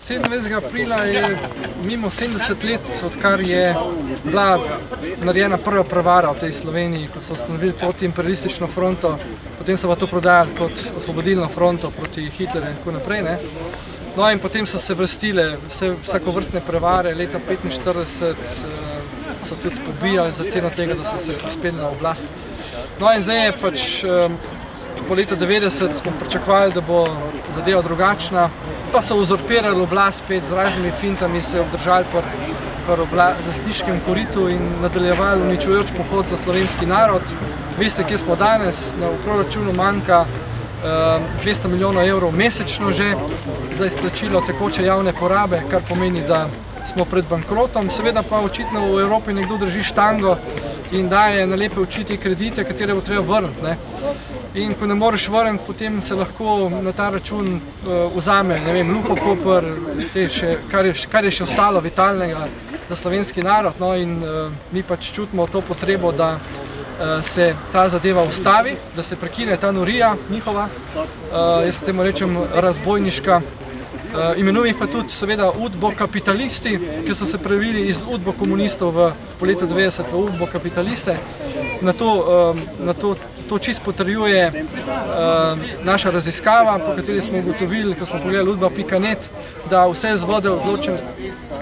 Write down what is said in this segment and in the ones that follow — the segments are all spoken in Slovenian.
27. aprila je mimo 70 let, odkar je bila narejena prva prevara v tej Sloveniji, ko so ustanovili protiimperialistično fronto, potem so pa to prodajali kot osvobodilno fronto proti Hitlerju in tako naprej. No in potem so se vrstile vsakovrstne prevare, leta 1945 so tudi pobijali za ceno tega, da so se uspeli na oblast. No in zdaj je pač po letu 90 smo pričakovali, da bo zadeva drugačna, pa so uzurpirali oblast spet z raznimi fintami, se obdržali pri lastniškem koritu in nadaljevali uničujoč pohod za slovenski narod. Veste, kje smo danes, v proračunu manjka 200 milijonov evrov mesečno že za izplačilo tekoče javne porabe, kar pomeni, da smo pred bankrotom. Seveda pa očitno v Evropi nekdo drži štango in daje na lepe oči te kredite, katere bo treba vrniti. In ko ne moreš vrniti, potem se lahko na ta račun vzame, ne vem, Luko Koper, kar je še ostalo vitalnega za slovenski narod. No in mi pač čutimo to potrebo, da se ta zadeva ustavi, da se prekine ta norija njihova, jaz se temu rečem razbojniška. Imenujem jih pa tudi seveda udbo-kapitalisti, ki so se previli iz udbo-komunistov po letu 90 v udbo-kapitaliste. To čist potrjuje naša raziskava, po kateri smo ugotovili, ko smo pogledali udba.net, da vse vzvode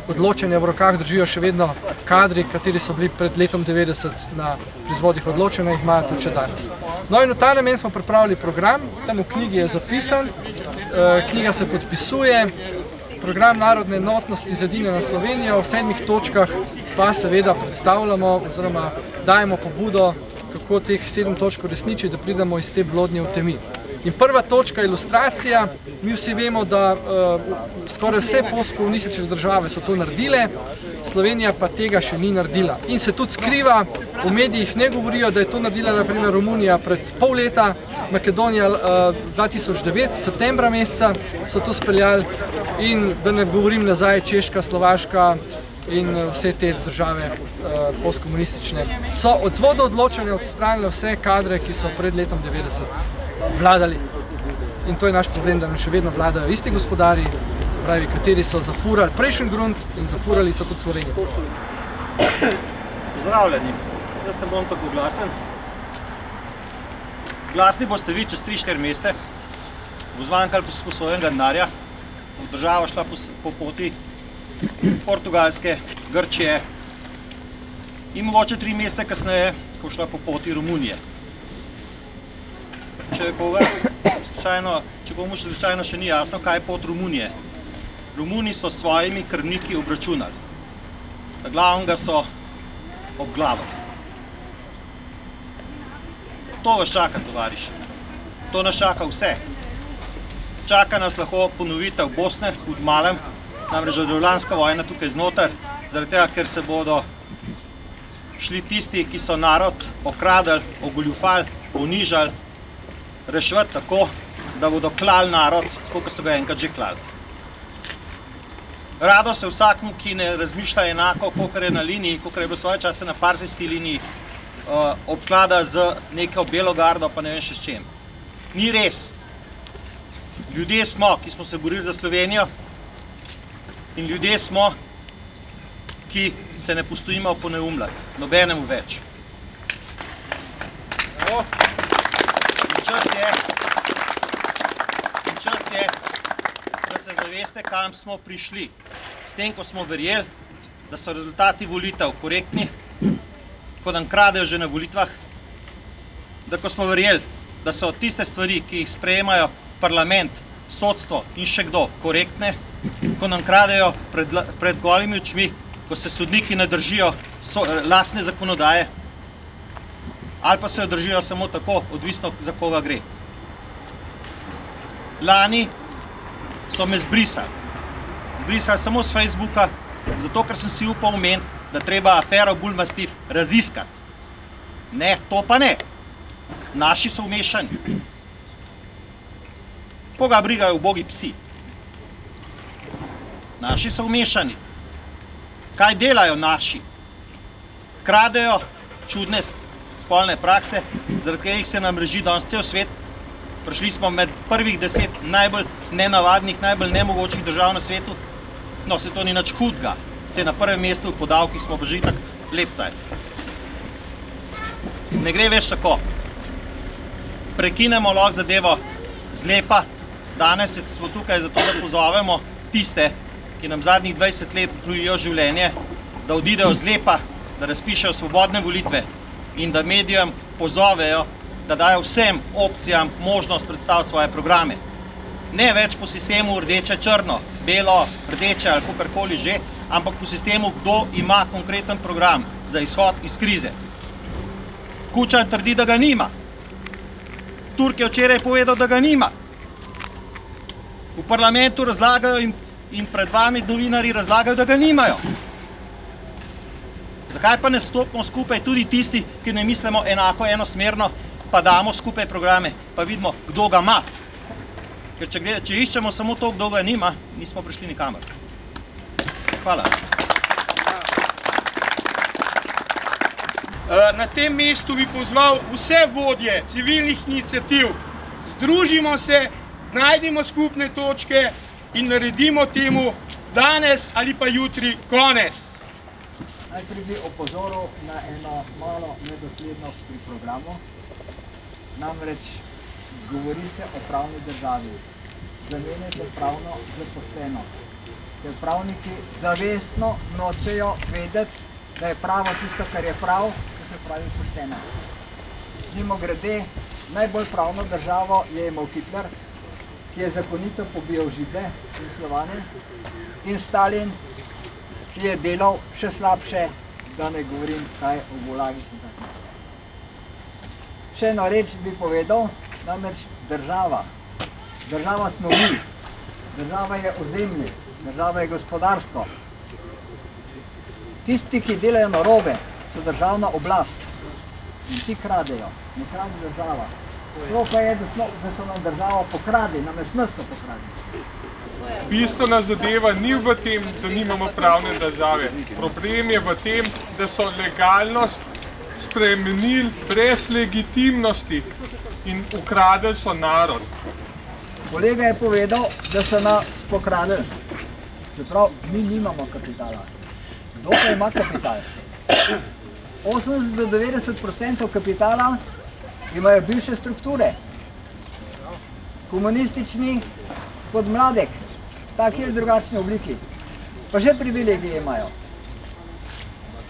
odločanja v rokah držijo še vedno kadri, kateri so bili pred letom 90 na prizvodih odločanja, jih imajo tudi še danes. No in v ta namen smo pripravili program, tam v knjigi je zapisan, knjiga se podpisuje, program narodne enotnosti zedinjena Slovenijo, v 7 točkah pa seveda predstavljamo oziroma dajemo pobudo, kako teh 7 točk uresničiti, da pridemo iz te blodnje v temi. In prva točka je ilustracija. Mi vsi vemo, da skoraj vse postkomunistične države so to naredile, Slovenija pa tega še ni naredila. In se tudi skriva, v medijih ne govorijo, da je to naredila na primer Romunija pred pol leta, Makedonija 2009, septembra meseca so to speljali in da ne govorim nazaj, Češka, Slovaška in vse te države postkomunistične so od vzvoda odločanja odstranile vse kadre, ki so pred letom 90 vladali. In to je naš problem, da nam še vedno vladajo isti gospodari, se pravi, kateri so zafurali prejšnji grunt in zafurali so tudi Slovenijo. Pozdravljeni, jaz ne bom tako glasen. Glasni boste vi čez 3-4 mesece, bo zmanjkalo sposojenega denarja, bo država šla po poti Portugalske, Grčije in mogoče 3 mesece kasneje, ko šla po poti Romunije. Če komu slučajno še ni jasno, kaj je pot Romunije. Romuni so s svojimi krvniki obračunali. Ta glavnega so obglavili. To vas čaka, tovariši. To nas čaka vse. Čaka nas lahko ponovitev Bosne v malem, namreč državljanska vojna tukaj znotraj, zaradi tega, ker se bodo šli tisti, ki so narod okradali, ogoljufali, ponižali, reševati tako, da bodo klali narod, kot so ga enkrat že klali. Rado se vsakmu, ki ne razmišlja enako, kot je na liniji, kot je bilo svoje čase na parsijski liniji, obklada z neko belo gardo, pa ne vem še s čem. Ni res. Ljudje smo, ki smo se borili za Slovenijo, in ljudje smo, ki se ne postojimo poneumljati, nobenemu več. In čas je, da se zaveste, kam smo prišli. S tem, ko smo verjeli, da so rezultati volitev korektni, ko nam kradejo že na volitvah, da ko smo verjeli, da so tiste stvari, ki jih sprejemajo parlament, sodstvo in še kdo korektne, ko nam kradejo pred golimi očmi, ko se sodniki ne držijo lastne zakonodaje, ali pa se jo držijo samo tako, odvisno za koga gre. Lani so me zbrisali. Zbrisali samo z Facebooka, zato ker sem si upal omeniti, da treba afero Bullmastiff raziskati. Ne, to pa ne. Naši so vmešani. Koga brigajo ubogi psi? Naši so vmešani. Kaj delajo naši? Kradejo čudne spolne prakse, zaradi katerih se nam reži danes cel svet. Prišli smo med prvih 10 najbolj nenavadnih, najbolj nemogočih držav na svetu. No, se to ni nič hudega. Se na prvem mestu v podavkih smo pa že itak lep cajt. Ne gre več tako. Prekinemo lahko zadevo zlepa. Danes smo tukaj zato, da pozovemo tiste, ki nam zadnjih 20 let krojijo življenje, da odidejo zlepa, da razpišejo svobodne volitve in da medijem pozovejo, da dajo vsem opcijam možnost predstaviti svoje programe. Ne več po sistemu rdeče-črno, belo, rdeče ali kakorkoli že, ampak po sistemu, kdo ima konkreten program za izhod iz krize. Kučan trdi, da ga nima. Turk je včeraj povedal, da ga nima. V parlamentu razlagajo in pred vami novinarji razlagajo, da ga nimajo. Zakaj pa ne stopimo skupaj tudi tisti, ki ne mislimo enako enosmerno, pa damo skupaj programe, pa vidimo, kdo ga ima. Ker če iščemo samo to, kdo ga nima, nismo prišli nikamor. Hvala. Na tem mestu bi pozval vse vodje civilnih iniciativ, združimo se, najdimo skupne točke in naredimo temu danes ali pa jutri konec. Najprej bi opozoril na eno malo nedoslednost pri programu. Namreč govori se o pravni državi. Zamenjajte pravno za pošteno. Ker pravniki zavestno nočejo vedeti, da je pravo tisto, kar je prav, to se pravi pošteno. Mimogrede, najbolj pravno državo je imel Hitler, ki je zakonito pobijal Žide in Slovane, in Stalin, ki je delal še slabše, da ne govorim kaj o gulagih in tako naprej. Še eno reč bi povedal, namreč država. Država smo mi, država je ozemlje, država je gospodarstvo. Tisti, ki delajo narobe, so državna oblast in ti kradejo, ne krade država. Prav pa je, da so nam državo pokradi, namreč nas so pokradi. Bistvena zadeva ni v tem, da nimamo pravne države. Problem je v tem, da so legalnost spremenili brez legitimnosti in ukradili so narod. Kolega je povedal, da so nas pokradili. Se pravi, mi nimamo kapitala. Kdo pa ima kapital? 80 do 90% kapitala imajo bivše strukture. Komunistični podmladek, taki ali drugačni obliki. Pa že privilegije imajo.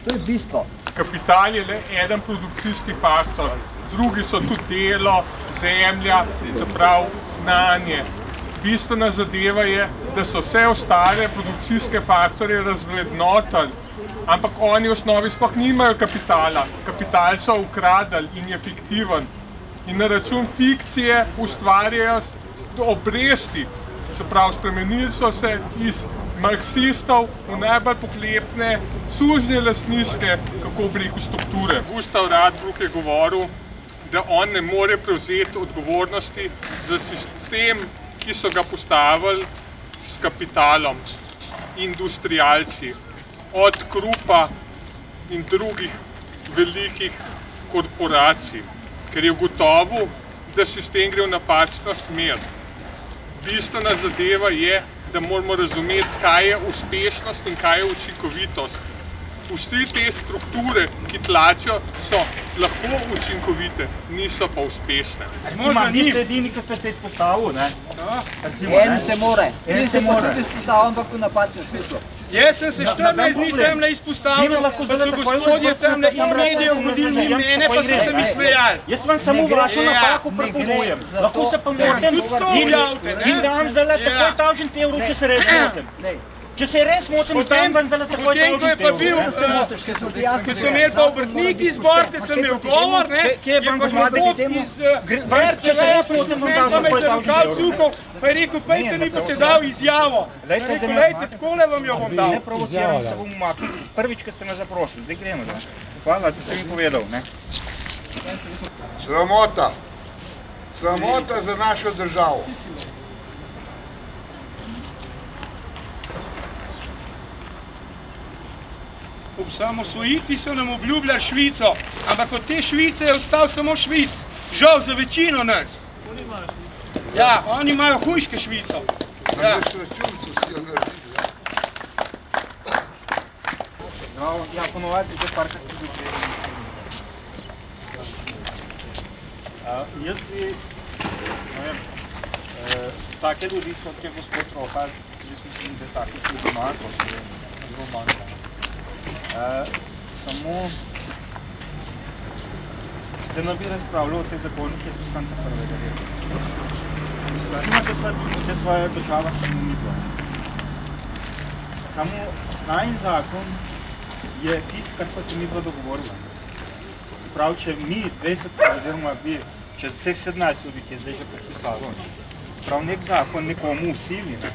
To je bistvo. Kapital je le eden produkcijski faktor. Drugi so tudi delo, zemlja, se pravi znanje. Bistvena zadeva je, da so vse ostale produkcijske faktorje razvrednotili, ampak oni v osnovi sploh nimajo kapitala. Kapital so ukradli in je fiktiven. In na račun fikcije ustvarjajo obresti. Se pravi, spremenili so se iz marksistov v najbolj pohlepne sužnje lastniške, kako bi rekel, strukture. Gustav Radbruch je govoril, da on ne more prevzeti odgovornosti za sistem, ki so ga postavili s kapitalom, industrialci, od Krupa in drugih velikih korporacij, ker je ugotovil, da sistem gre v napačno smer. Bistvena zadeva je, da moramo razumeti, kaj je uspešnost in kaj je učinkovitost. Vsi te strukture, ki tlačijo, so lahko učinkovite, niso pa uspešne. Vi ste edini, ki ste se izpostavili, ne? En se more. Ti se pa tudi izpostavil, ampak v napadnem smislu. Jaz sem se 14 dni temle izpostavil, pa so gospodje temle iz medijev vodili mene, pa so se mi smejali. Jaz vam samo vašo napako prepovedujem. Lahko se pa motim in dam zdaj takoj tavžen evrov, če se res motim. Če se res motim, dam vam zdaj takoj tavžen evrov. Ko so imeli pa obrtniki izbor, ko sem imel govor, je pa gospod iz pa je rekel, pejte mi pa te dal izjavo. Lejte, takole vam jo bom dal. Ne provociram, se bom umaknil. Prvič, ko ste me zaprosili, zdaj gremo. Hvala, da ste mi povedal. Sramota. Sramota za našo državo. Ob samosvojitvi so nam obljubljali Švico, ampak od te Švice je ostal samo Švic. Žal za večino nas. Ja, oni imajo hujške Švico. Na naš račun so si jo naredili. Ja, ponovadi že parkrat sem bil že. Jaz bi, ne vem, take ljudi, kot je gospod Rohar, jaz mislim, da je takih tudi manjko, zelo manjko. Samo, da ne bi razpravljal o teh zakonih, jaz bi sam se prvega reda. Imate svoje država samo ni bilo. Samo najin zakon je tisto, kar smo se mi dva dogovorila. Prav, če mi 20, oziroma bi čez teh 17 ljudi, ki je zdaj že predpisalo, prav nek zakon nekomu usili, ne.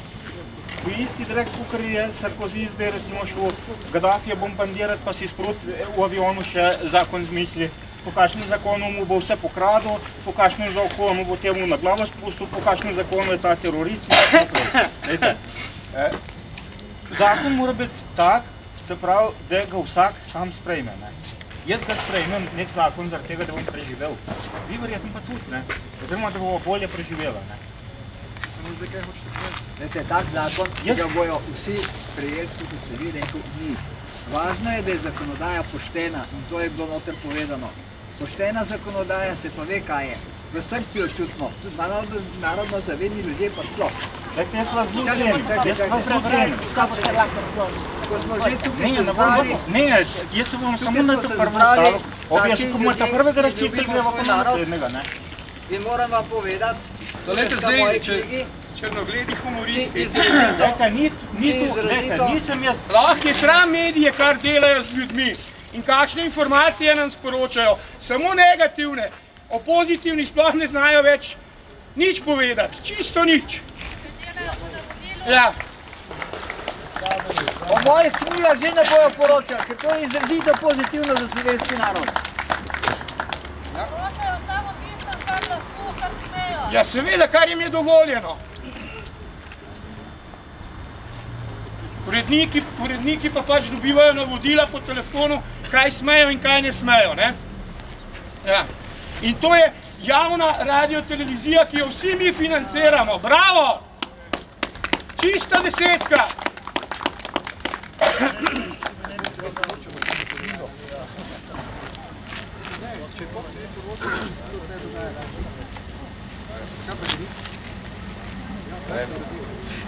To je isti direkt, kukor je Sarkozy zdaj recimo šel Gaddafija bombardirati, pa si sprot v avionu še zakon zmisli, po kakšnem zakonu mu bo vse pokradil, po kakšnem zakonu bo temu na glavo spustil, po kakšnem zakonu je ta terorist in tako naprej. Zakon mora biti tak, se pravi, da ga vsak sam sprejme. Ne. Jaz ga sprejmem nek zakon zaradi tega, da bom preživel. Vi verjetno pa tudi, ne. Oziroma, da bomo bolje preživela. Ne. Vete, tak zakon, ki ga bojo vsi sprejeli, kot ste vi rekel, ni. Važno je, da je zakonodaja poštena in to je bilo noter povedano. Poštena zakonodaja se pa ve, kaj je. V srcu jo čutimo, tudi narodno zavedni ljudje pa sploh. Dajte, jaz vas zelo cenim, Ko smo že tukaj se zbrali, Ne, jaz se bom samo na to prvo stavil. Jaz ko imate prvega reči, gremo pa na naslednjega, ne. in moram vam povedati, Glejte, da sta zdaj, moji če- kolegi, Črnogledi ki humoristi. Dajte, ni tu, izrazito- nisem jaz. Lahko je sram medije, kar delajo z ljudmi in kakšne informacije nam sporočajo. Samo negativne, o pozitivnih sploh ne znajo več nič povedati, čisto nič. Ja. o mojih knjigah že ne bojo poročali, ker to je izrazito pozitivno za slovenski narod. Poročajo samo tisto, kar lahko, kar smejo. Ja, seveda, kar jim je dovoljeno. Uredniki pa pač dobivajo navodila po telefonu, kaj smejo in kaj ne smejo, ne? Ja. In to je javna radiotelevizija, ki jo vsi mi financiramo. Bravo! Čista desetka!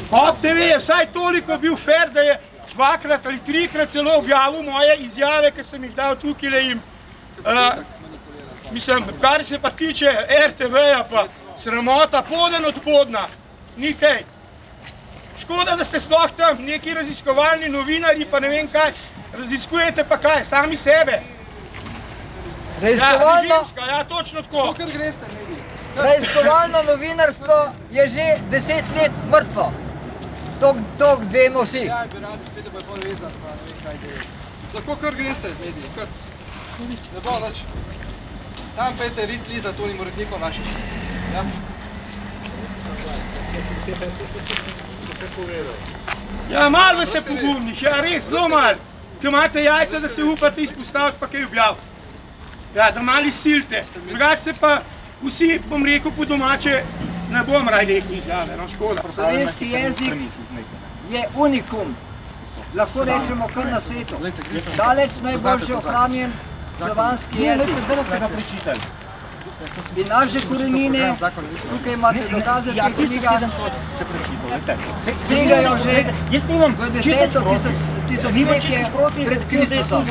Pop TV je vsaj toliko bil fair, da je dvakrat ali trikrat celo objavil moje izjave, ki sem jih dal tukaj jim. Mislim, kar se pa tiče RTV-ja, pa sramota, poden od podna, ni kaj. Škoda, da ste sploh tam, neki raziskovalni novinarji, pa ne vem kaj, raziskujete pa kaj, sami sebe. Ja, režimska, ja, točno tako. Kar greste, mediji. Raziskovalno novinarstvo je že 10 let mrtvo. To vemo vsi. Ja, bi radi spet, da bo bolj vezan, pa ne vem kaj deli. Lahko kar greste, mediji, kar. Ne bo nič. Tam pejte rit liza tonim urednikom vašim. Ja. Ja, malo se pogumnih, ja, res, zelo malo. Ki imate jajca, da se upate izpostaviti, pa kaj objaviti. Ja, da malo izsilite. Drugače se pa vsi, bom rekel po domače, ne bom raj rekel izjave, no, škoda. Slovenski jezik je unikum. Lahko rečemo kar na svetu. Daleč najboljše ohranjen slovanski jezik. In naše korenine, tukaj imate dokaze v teh knjigah, segajo že v 10. tisočletje pred Kristusom.